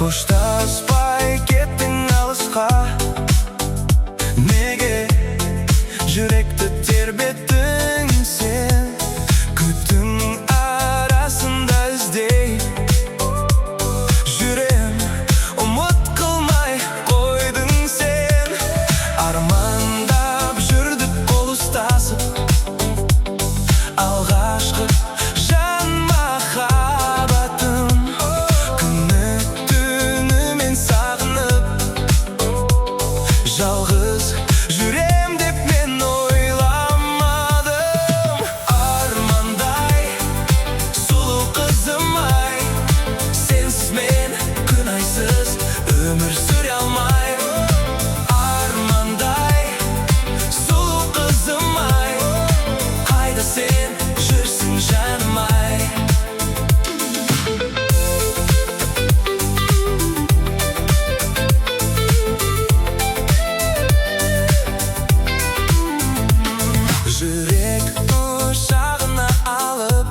Қоштаспай кеттің алысқа, неге жүректі тербеттің сен? Күттің арасында іздей жүрем, ұмыт қылмай қойдың сен. Армандап жүрдік қол ұстасып, алғашқы жан махаббатым. Жалғыз жүрем деп мен ойламадым. Армандай, сұлу қызым-ай, сенсіз мен күнайсыз өмір сүре алмаймын. Армандай, сұлу қызым-ай, қайда сен жүрсің жаным-ай? Жүрек ұшағына алып,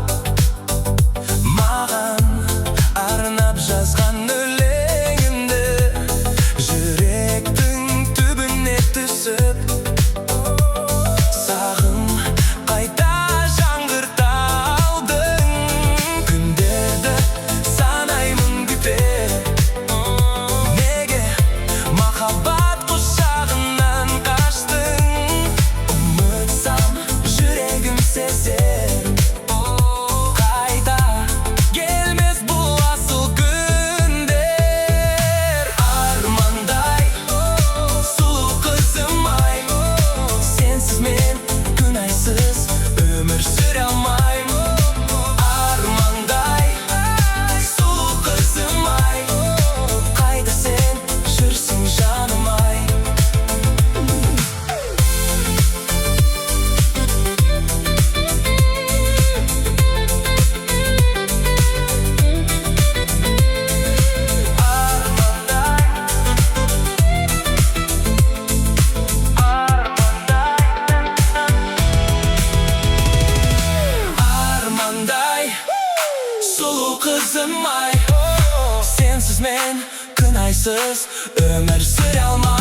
маған арнап жазған өлеңімді. Жүректің түбіне түсіп, сағым қайта жаңғырта алдың. Күндерді санаймын күтіп, неге махаббат құшағынан қаштың? Сезер, қайта келмес бұл асыл күндер. Армандай, сұлу қызым-ай, сенсіз мен күнайсыз өмір сүре алмаймын. Армандай, сұлу қызым-ай, қайда сен жүрсің жаным-ай? Сұлу қызым-ай, сенсіз мен күнайсыз өмір сүре алмаймын.